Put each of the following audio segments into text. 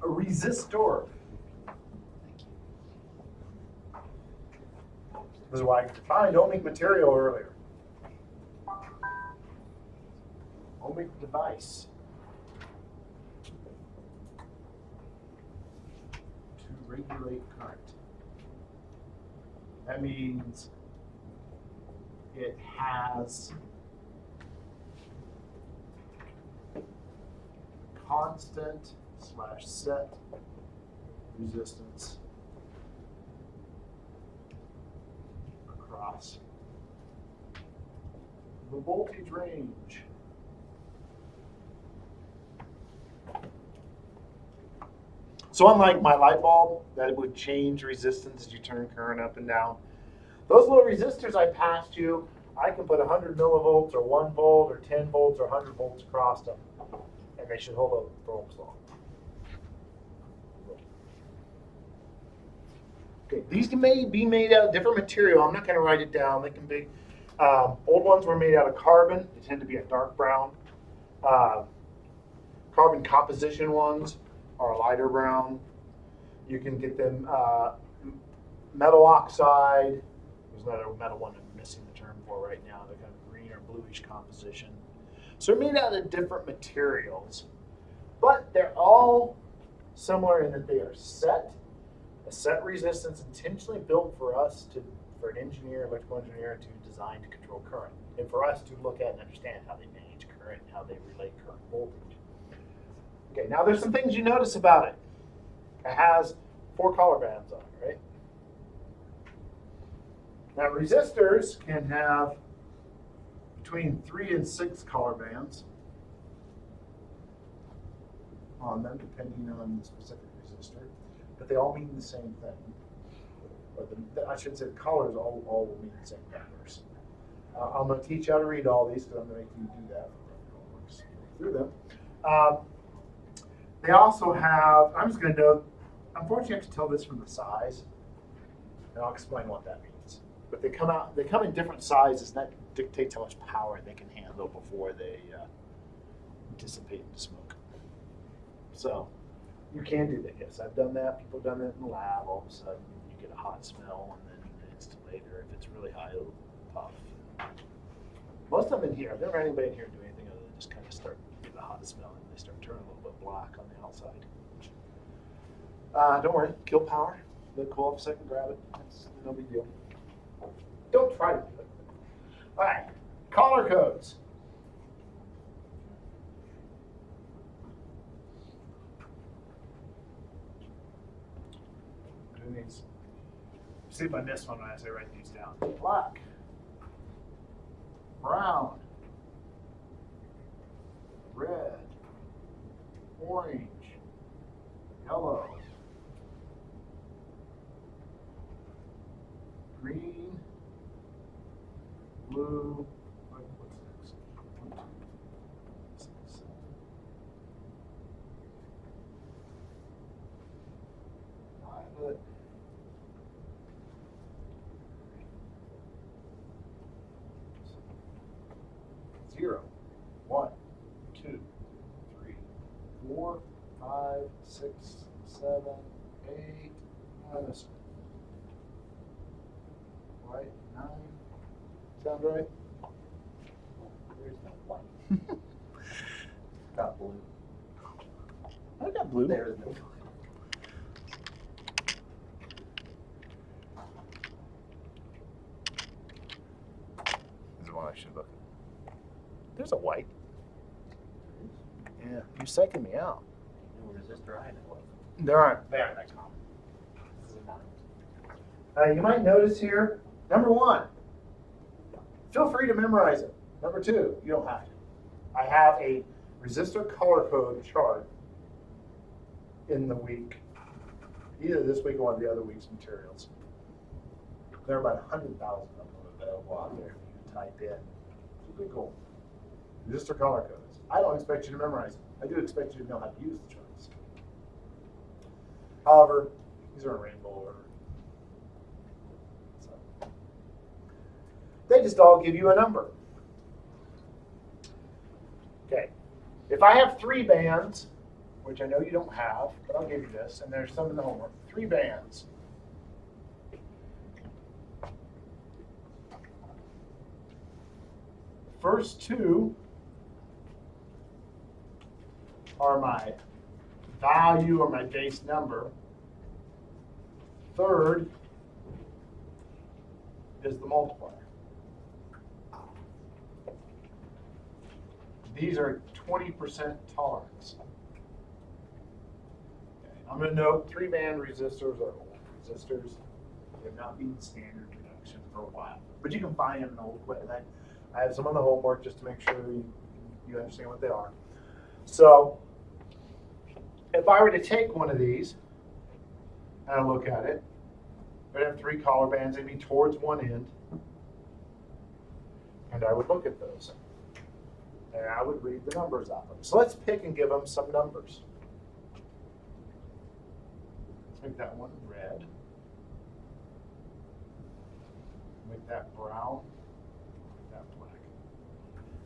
A resistor. This is why I defined ohmic material earlier. Ohmic device. To regulate current. That means it has constant / set resistance across the voltage range. So unlike my light bulb, that would change resistance as you turn current up and down, those little resistors I passed you, I can put 100 millivolts or 1 volt or 10 volts or 100 volts across them, and they should hold up for Ohm's law. Okay, these may be made out of different material. I'm not going to write it down. They can be. Old ones were made out of carbon. They tend to be a dark brown. Carbon composition ones are a lighter brown. You can get them metal oxide. There's another metal one I'm missing the term for right now. They're kind of green or bluish composition. So they're made out of different materials, but they're all similar in that they are set. A set resistance intentionally built for us for an engineer, electrical engineer, to design to control current, and for us to look at and understand how they manage current, how they relate current voltage. Okay, now there's some things you notice about it. It has 4 color bands on it, right? Now resistors can have between 3 and 6 color bands on them, depending on the specific resistor, but they all mean the same thing. Or I should say the colors all will mean the same numbers. I'm going to teach you how to read all these because I'm going to make you do that through them. They also have, I'm just going to note, unfortunately I have to tell this from the size, and I'll explain what that means. But they come in different sizes, and that dictates how much power they can handle before they dissipate into smoke. So you can do that, yes. I've done that. People have done that in the lab. All of a sudden you get a hot smell, and then minutes later, if it's really high, it'll puff. Most of them in here, I've never had anybody in here do anything other than just kind of start getting a hot smell, and they start turning a little bit black on the outside. Don't worry, kill power. Let it cool off a second, grab it. It's no big deal. Don't try to do it. All right, color codes. Doing these. See if I miss one when I say write these down. Black, brown, red, orange, yellow, green, blue, what's next? 1, 2, 6, 7. Violet. Zero, 1, 2, 3, 4, 5, 6, 7, 8, minus white, 9. Sound right? There's no white. Got blue. I got blue. There's no blue. This is one I should look at. There's a white. Yeah, you're psyching me out. No resistor I know of. They aren't that common. This is a 9. You might notice here, number 1, feel free to memorize it. Number 2, you don't have to. I have a resistor color code chart in the week, either this week or one of the other week's materials. There are about 100,000 of them available out there. You can type in. It's pretty cool. Resistor color codes. I don't expect you to memorize them. I do expect you to know how to use the charts. However, these are in rainbow order. So, they just all give you a number. Okay. If I have 3 bands, which I know you don't have, but I'll give you this, and there's some in the homework. 3 bands. First 2 are my value or my base number. Third is the multiplier. These are 20% tolerance. Okay. I'm going to note 3-band resistors are old resistors. They have not been standard production for a while, but you can find them in old equipment. I have some on the homework just to make sure you understand what they are. So if I were to take one of these and I look at it, I'd have 3 collar bands. They'd be towards one end. And I would look at those. And I would read the numbers off of them. So let's pick and give them some numbers. Let's make that one red. Make that brown. Make that black.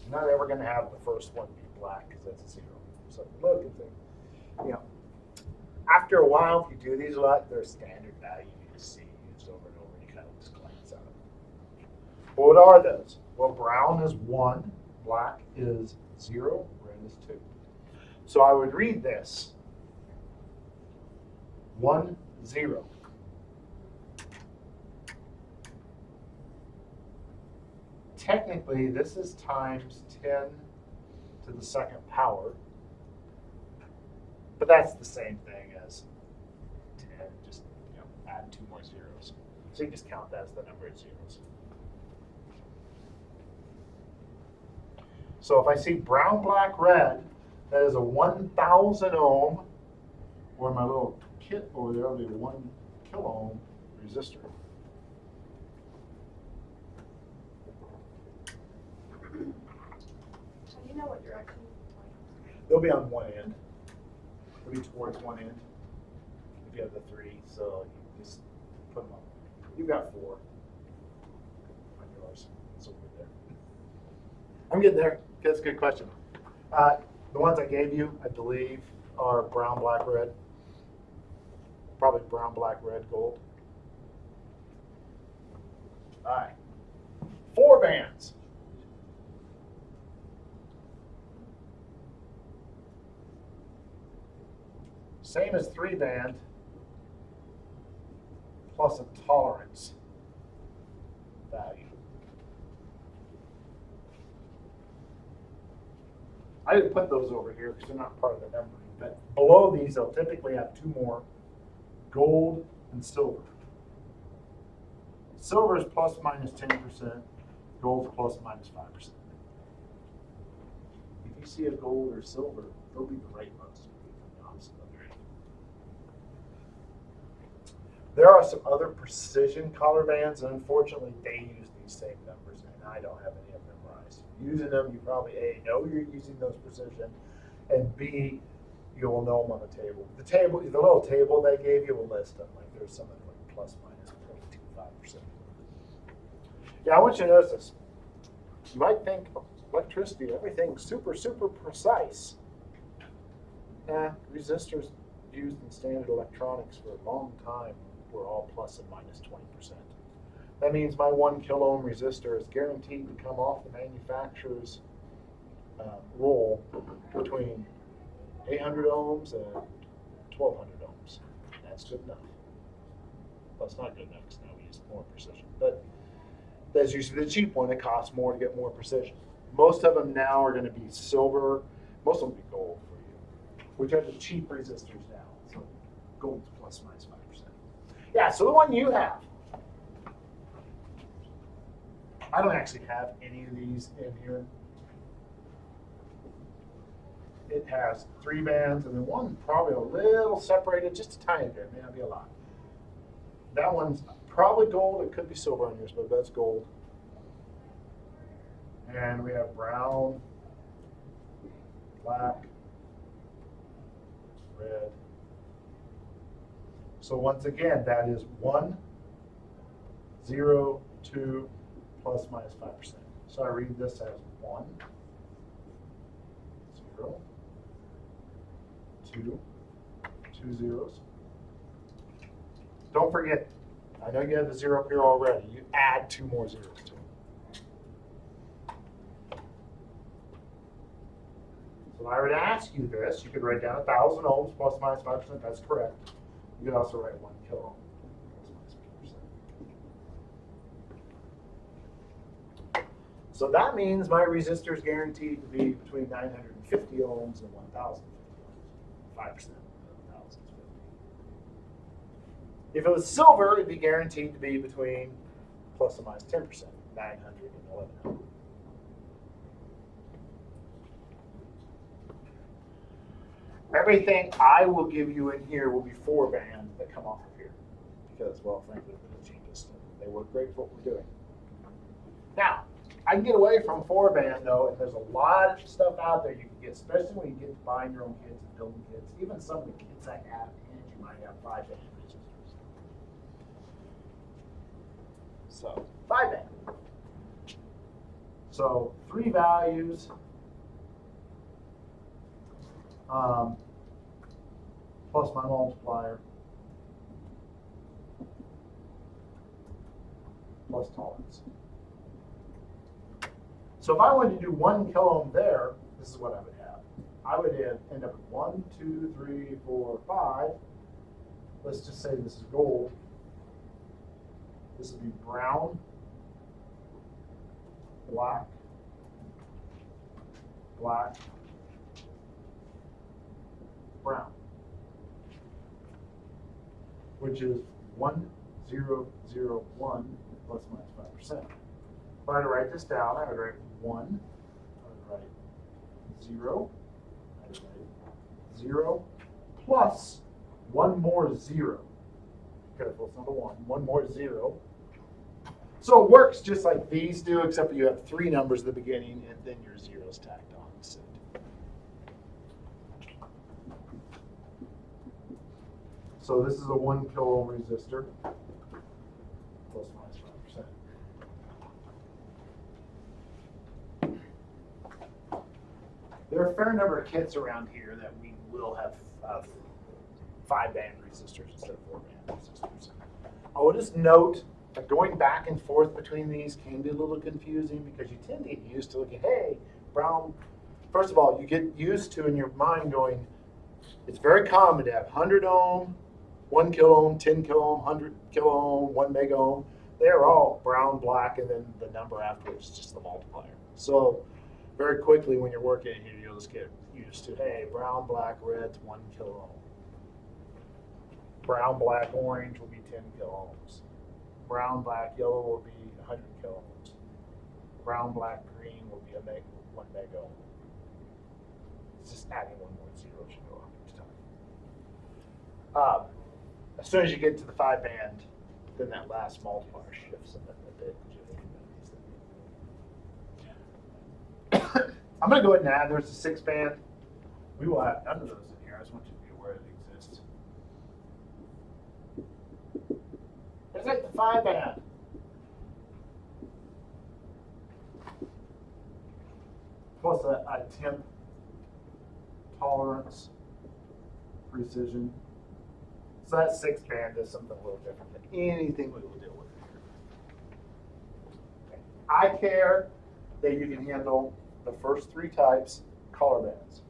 You're not ever going to have the first one be black because that's a 0. So look and think. You know, after a while, if you do these a lot, they're standard value you just see used over and over. And you kind of just glance at them. But what are those? Well, brown is 1, black is 0, red is 2. So I would read this 1, 0. Technically, this is times 10 to the second power. But that's the same thing as 10, just add 2 more zeros. So you just count that as the number of zeros. So if I see brown, black, red, that is a 1,000 ohm, or my little kit over there will be 1 kilo ohm resistor. So you know what direction it's going? They'll be on one end. They'll be towards one end. If you have the 3, so you just put them on. You've got 4 on yours. So we're there. I'm getting there. That's a good question. The ones I gave you, I believe, are brown, black, red. Probably brown, black, red, gold. All right. 4 bands. Same as 3-band plus a tolerance value. I didn't put those over here because they're not part of the numbering, but below these they'll typically have 2 more, gold and silver. Silver is plus minus 10%, gold is plus minus 5%. If you see a gold or silver, they'll be the rightmost. The opposite of the right. There are some other precision collar bands, and unfortunately they use these same numbers, and I don't have any of them memorized. Using them, you probably A, know you're using those precision, and B, you will know them on the table. The little table they gave you will list them. Like there's something like plus minus 0.25%. Yeah, I want you to notice this. You might think electricity, everything's super, super precise. Resistors used in standard electronics for a long time were all plus and minus 20%. That means my 1 kilo ohm resistor is guaranteed to come off the manufacturer's roll between 800 ohms and 1200 ohms. That's good enough. Well, it's not good enough because now we use more precision. But that's usually the cheap one. It costs more to get more precision. Most of them now are going to be silver. Most of them will be gold for you, which are the cheap resistors now. So gold's plus minus 5%. Yeah, so the one you have. I don't actually have any of these in here. It has 3 bands and then one probably a little separated, just a tiny bit, may not be a lot. That one's probably gold, it could be silver on yours, but that's gold. And we have brown, black, red. So once again, that is 1, 0, 2, plus minus 5%. So I read this as 1, 0, 2 zeros. Don't forget, I know you have the 0 up here already. You add 2 more zeros to it. So if I were to ask you this, you could write down 1,000 ohms plus or minus 5%. That's correct. You could also write 1 kilo ohm plus or minus 5%. So that means my resistor is guaranteed to be between 950 ohms and 1,050 ohms. 5% of 1,000 is 50. If it was silver, it'd be guaranteed to be between plus or minus 10%, 900 and 1,100. Everything I will give you in here will be 4 band that come off of here. Because, well, frankly, they're the cheapest. They work great for what we're doing. Now, I can get away from 4 band though, and there's a lot of stuff out there you can get, especially when you get to buying your own kits and building kits. Even some of the kits I have, and you might have 5 band resistors. So 5 band. So 3 values. Plus my multiplier, plus tolerance. So if I wanted to do 1 kilo ohm there, this is what I would have. I would end up with 1, 2, 3, 4, 5. Let's just say this is gold. This would be brown, black, black, brown, which is 1, 0, 0, 1 plus or minus 5%. If I were to write this down, I would write 1, I would write 0, I would write 0 plus 1 more 0. Careful, it's not a 1 more 0. So it works just like these do, except that you have 3 numbers at the beginning and then your zeros tacked on. So this is a 1 kilo ohm resistor, plus or minus 5%. There are a fair number of kits around here that we will have 5 band resistors instead of 4 band resistors. I will just note that going back and forth between these can be a little confusing because you tend to get used to looking, hey, brown. First of all, you get used to in your mind going, it's very common to have 100 ohm, 1 kilo ohm, 10 kilo ohm, 100 kilo ohm, 1 mega ohm. They're all brown, black, and then the number afterwards is just the multiplier. So very quickly when you're working here, you'll just get used to, hey, brown, black, red's 1 kilo ohm. Brown, black, orange will be 10 kilo ohms. Brown, black, yellow will be 100 kilo ohms. Brown, black, green will be 1 mega ohm. It's just adding 1 more 0 should go off each time. As soon as you get to the 5 band, then that last multiplier shifts a bit. I'm going to go ahead and add, there's a 6 band. We will have none of those in here. I just want you to be aware it exists. There's like the 5 band. Plus a temp, tolerance, precision. So that 6 band is something a little different than anything we will deal with here. Okay. I care that you can handle the first 3 types, color bands.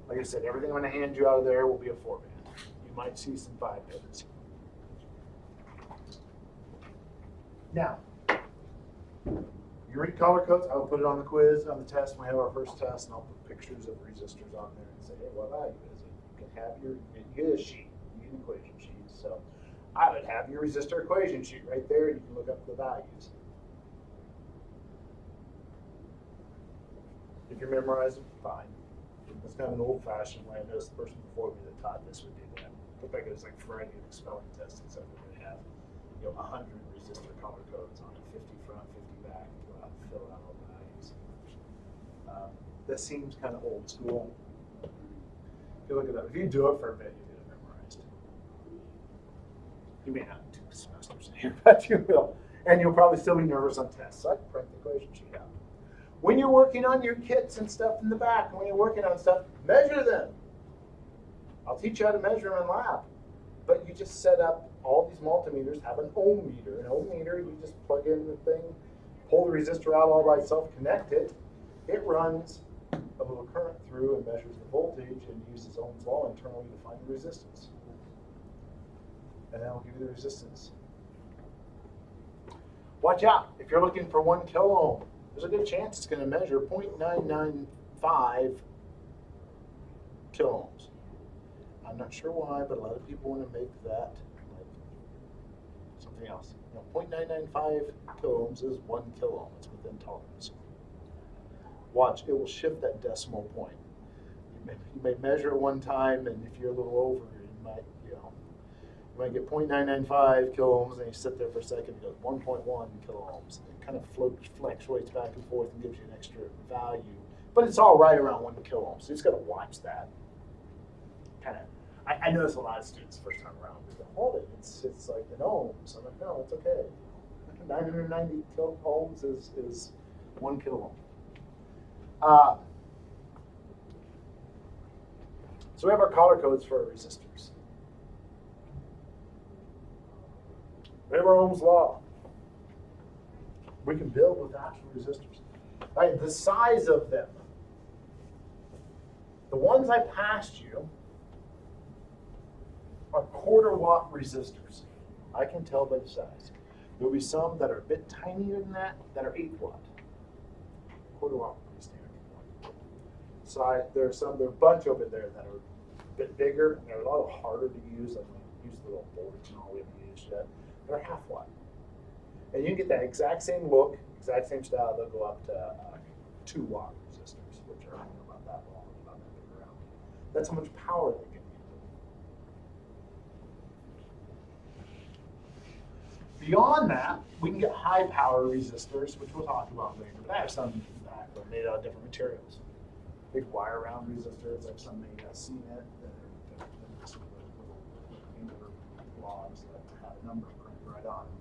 Like I said, everything I'm going to hand you out of there will be a 4 band. You might see some 5 bands. Now, you read color codes, I will put it on the quiz, on the test when we have our first test, and I'll put pictures of resistors on there and say, hey, what value is it? You can have you get a sheet, you get an equation sheet. So I would have your resistor equation sheet right there, and you can look up the values. If you're memorizing, fine. It's kind of an old-fashioned way. I noticed the person before me that taught this would do that. Looked like it was like for any of the spelling tests, except we're going to have 100 resistor color codes on it, 50 front, 50 back, and go out and fill out all the values. That seems kind of old school. If you look it up, if you do it for a bit, you get it memorized. You may not do 2 semesters in here, but you will. And you'll probably still be nervous on tests, so I can print the equation sheet out. When you're working on your kits and stuff in the back, and when you're working on stuff, measure them. I'll teach you how to measure them in lab. But you just set up all these multimeters, have an ohm meter. An ohm meter, you just plug in the thing, pull the resistor out all by itself, connect it. It runs a little current through and measures the voltage and uses Ohm's law internally to find the resistance. And that'll give you the resistance. Watch out, if you're looking for 1 kilo ohm, there's a good chance it's going to measure 0.995 kilo ohms. I'm not sure why, but a lot of people want to make that like something else. You know, 0.995 kilo ohms is 1 kilo ohm. It's within tolerance. Watch, it will shift that decimal point. You may measure it one time, and if you're a little over, you might get 0.995 kilo ohms, and you sit there for a second, it goes 1.1 kilo ohms. It kind of fluctuates back and forth and gives you an extra value, but it's all right around 1 kilo ohms. So you just got to watch that. Kind of, I notice a lot of students first time around, they go, hold it, it's like an ohms. I'm like, no, it's okay. 990 kilo ohms is 1 kilo ohm. So we have our color codes for our resistors. We have our Ohm's law. We can build with actual resistors. All right, the size of them. The ones I passed you are 1/4 watt resistors. I can tell by the size. There'll be some that are a bit tinier than that are 8 watt. 1/4 watt would be standard. So there's a bunch over there that are a bit bigger and they're a lot harder to use. Like we use the little boards and all we haven't used yet. They're 1/2 watt. And you can get that exact same look, exact same style. They'll go up to 2 watt resistors, which are about that long, about that big around. That's how much power they can handle. Beyond that, we can get high power resistors, which we'll talk about later. But I have some that are made out of different materials. Big wire round resistors, like some made out of cement that are just little angular blobs that have a number printed right on them.